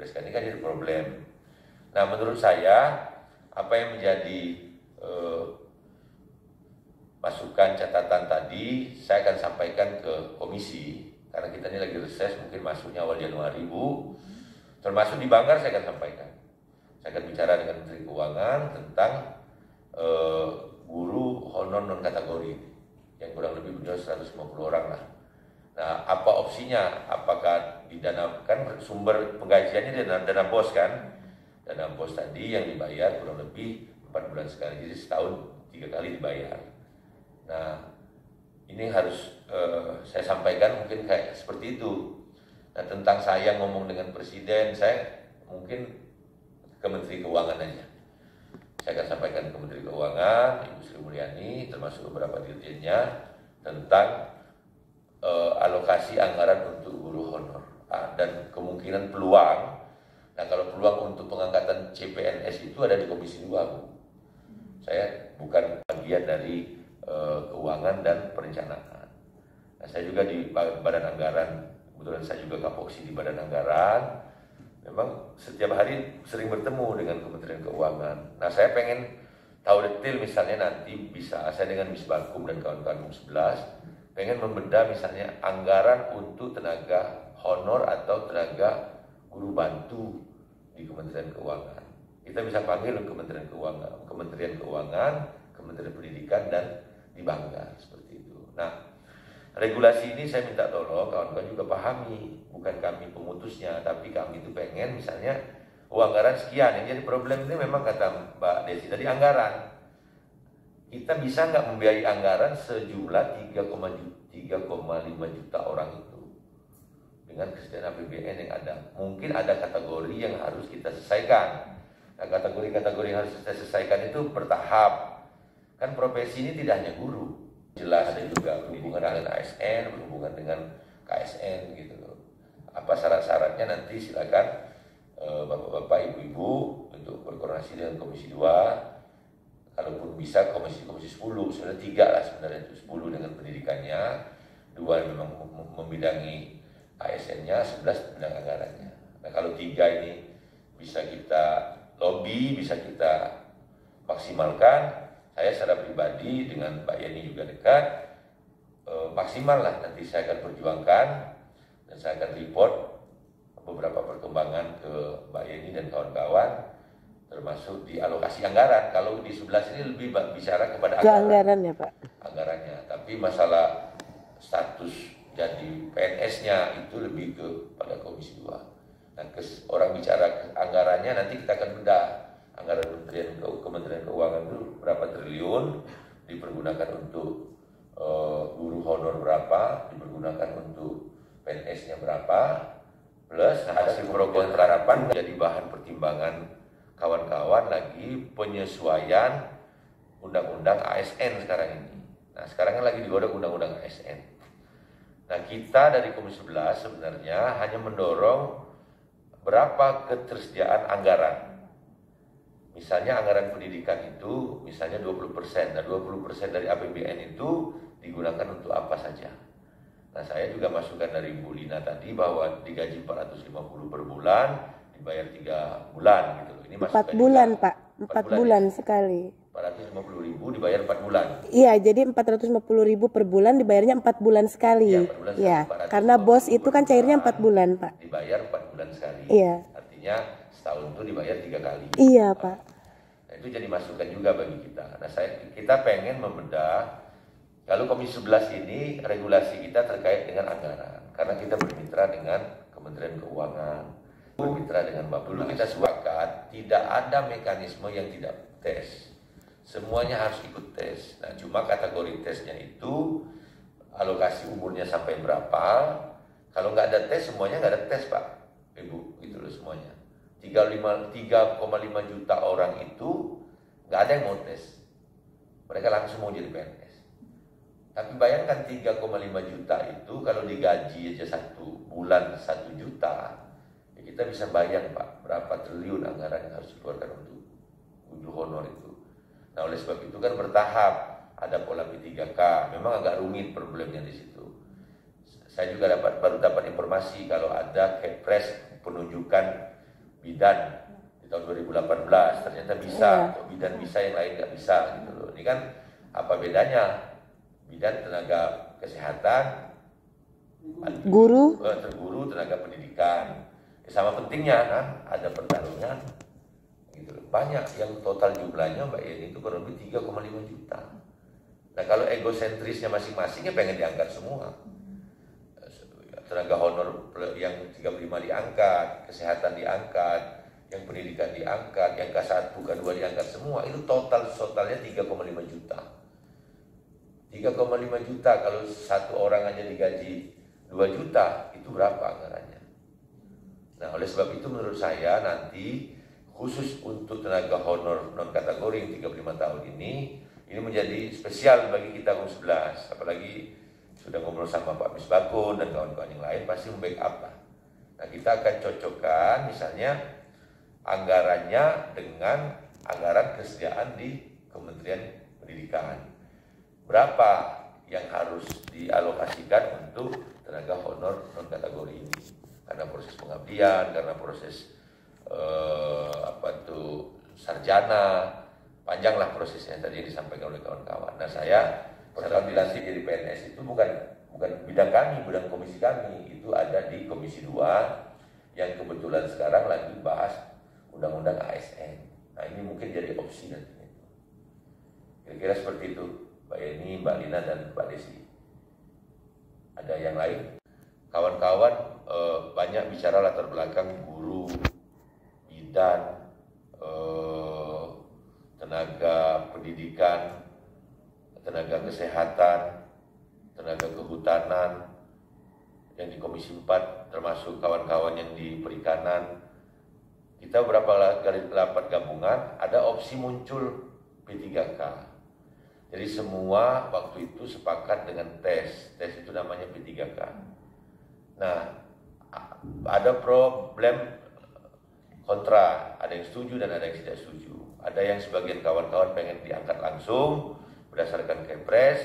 Kepres kan, ini kan jadi problem. Nah, menurut saya apa yang menjadi masukan catatan tadi saya akan sampaikan ke komisi, karena kita ini lagi reses, mungkin masuknya awal Januari Bu. Termasuk di Banggar saya akan sampaikan. Saya akan bicara dengan Menteri Keuangan tentang guru honor non kategori yang kurang lebih beliau 150 orang lah. Nah, apa opsinya? Apakah didanakan, sumber penggajiannya dana BOS kan? Dana BOS tadi yang dibayar kurang lebih 4 bulan sekali, jadi setahun 3 kali dibayar. Nah, ini harus saya sampaikan mungkin kayak seperti itu. Nah, tentang saya ngomong dengan Presiden, saya mungkin ke Menteri Keuangan aja. Saya akan sampaikan ke Menteri Keuangan, Ibu Sri Mulyani, termasuk beberapa dirjennya, tentang alokasi anggaran untuk guru honor dan kemungkinan peluang. Nah, kalau peluang untuk pengangkatan CPNS itu ada di Komisi 2, Bu. Saya bukan bagian dari keuangan dan perencanaan. Nah, saya juga di Badan Anggaran, kebetulan saya juga kapoksi di Badan Anggaran. Memang setiap hari sering bertemu dengan Kementerian Keuangan. Nah, saya pengen tahu detail, misalnya nanti bisa saya dengan Misbakum dan kawan-kawan 11 pengen membeda misalnya anggaran untuk tenaga honor atau tenaga guru bantu di Kementerian Keuangan. Kita bisa panggil Kementerian Keuangan, Kementerian Pendidikan, dan di Banggar seperti itu. Nah, regulasi ini saya minta tolong kawan-kawan juga pahami, bukan kami pemutusnya, tapi kami itu pengen misalnya anggaran sekian. Yang jadi problem ini memang kata Mbak Desi tadi, anggaran. Kita bisa nggak membiayai anggaran sejumlah 3,5 juta orang itu dengan kesediaan APBN yang ada. Mungkin ada kategori yang harus kita selesaikan. Nah, kategori-kategori yang harus kita selesaikan itu bertahap. Kan profesi ini tidak hanya guru, jelas ada juga berhubungan dengan ASN, berhubungan dengan KSN gitu loh. Apa syarat-syaratnya nanti silakan Bapak-bapak, Ibu-ibu untuk berkoordinasi dengan Komisi 2. Kalaupun bisa komisi 10, sebenarnya 3 lah sebenarnya, itu 10 dengan pendidikannya, 2 memang membidangi ASN-nya, 11 bidang anggarannya. Nah, kalau 3 ini bisa kita lobby, bisa kita maksimalkan, saya secara pribadi dengan Mbak Yeni juga dekat, maksimal lah nanti saya akan perjuangkan dan saya akan report beberapa perkembangan ke Mbak Yeni dan kawan-kawan, termasuk di alokasi anggaran. Kalau di 11 ini lebih bicara kepada anggaran ya Pak. Anggarannya, tapi masalah status jadi PNS-nya itu lebih kepada Komisi 2. Nah, orang bicara anggarannya nanti kita akan bedah. Anggaran Kementerian Keuangan itu berapa triliun dipergunakan untuk guru honor berapa, dipergunakan untuk PNS-nya berapa, plus hasil pro kontra harapan menjadi bahan pertimbangan kawan-kawan lagi penyesuaian undang-undang ASN sekarang ini. Nah, sekarang kan lagi digodok undang-undang ASN. Nah, kita dari Komisi 11 sebenarnya hanya mendorong berapa ketersediaan anggaran. Misalnya anggaran pendidikan itu misalnya 20%. Nah, 20% dari APBN itu digunakan untuk apa saja. Nah, saya juga masukkan dari Bu Lina tadi bahwa digaji 450 per bulan, dibayar 3 bulan gitu loh. Ini 4 bulan juga, Pak, 4 bulan ya? Sekali 450.000 dibayar 4 bulan. Iya, jadi 450.000 per bulan dibayarnya 4 bulan sekali. Iya, 4 bulan sekali. Ya, karena BOS itu kan cairnya 4 bulan, Pak. Dibayar 4 bulan sekali. Iya. Artinya setahun itu dibayar 3 kali. Iya, Pak. Nah, itu jadi masukan juga bagi kita. Nah, kita pengen membedah. Kalau Komisi 11 ini regulasi kita terkait dengan anggaran, karena kita bermitra dengan Kementerian Keuangan, bermitra dengan Bappenas. Kita sepakat tidak ada mekanisme yang tidak tes. Semuanya harus ikut tes. Nah, cuma kategori tesnya itu alokasi umurnya sampai berapa. Kalau nggak ada tes, semuanya nggak ada tes, Pak, Ibu, gitu loh semuanya. 3,5 juta orang itu nggak ada yang mau tes. Mereka langsung mau jadi PNS. Tapi bayangkan 3,5 juta itu kalau digaji aja 1 bulan 1 juta, ya kita bisa bayang, Pak, berapa triliun anggaran yang harus dikeluarkan untuk guru honor itu. Nah, oleh sebab itu kan bertahap, ada pola P3K, memang agak rumit problemnya di situ. Saya juga baru dapat informasi kalau ada kepres penunjukan bidan di tahun 2018, ternyata bisa, kok bidan bisa yang lain nggak bisa gitu loh. Ini kan apa bedanya bidan tenaga kesehatan, guru, terguru tenaga pendidikan, sama pentingnya kan ada pertarungan gitu loh. Banyak yang total jumlahnya Mbak Yeni itu kurang lebih 3,5 juta. Nah kalau egosentrisnya masing-masing ya pengen diangkat semua. Tenaga honor yang 35 diangkat, kesehatan diangkat, yang pendidikan diangkat, yang K1, K2 diangkat semua, itu totalnya 3,5 juta. 3,5 juta kalau satu orang aja digaji 2 juta, itu berapa anggarannya? Nah oleh sebab itu menurut saya nanti khusus untuk tenaga honor non kategori yang 35 tahun ini menjadi spesial bagi kita Komisi 11, apalagi sudah ngobrol sama Pak Misbakun dan kawan-kawan yang lain pasti membackup lah. Nah kita akan cocokkan misalnya anggarannya dengan anggaran kesediaan di Kementerian Pendidikan. Berapa yang harus dialokasikan untuk tenaga honor non kategori ini? Karena proses pengabdian, karena proses sarjana, panjanglah prosesnya tadi disampaikan oleh kawan-kawan. Nah saya persoalan dilantik jadi PNS itu bukan bidang kami, bidang komisi kami, itu ada di Komisi 2 yang kebetulan sekarang lagi bahas undang-undang ASN. Nah ini mungkin jadi opsi nanti. Kira-kira seperti itu, Mbak Yeni, Mbak Lina, dan Mbak Desi. Ada yang lain? Kawan-kawan banyak bicara latar belakang guru, bidan, tenaga pendidikan, tenaga kesehatan, tenaga kehutanan, yang di Komisi 4, termasuk kawan-kawan yang di perikanan. Kita beberapa kali rapat gabungan, ada opsi muncul P3K. Jadi semua waktu itu sepakat dengan tes itu namanya P3K. Nah, ada problem kontra, ada yang setuju dan ada yang tidak setuju. Ada yang sebagian kawan-kawan pengen diangkat langsung berdasarkan Kepres,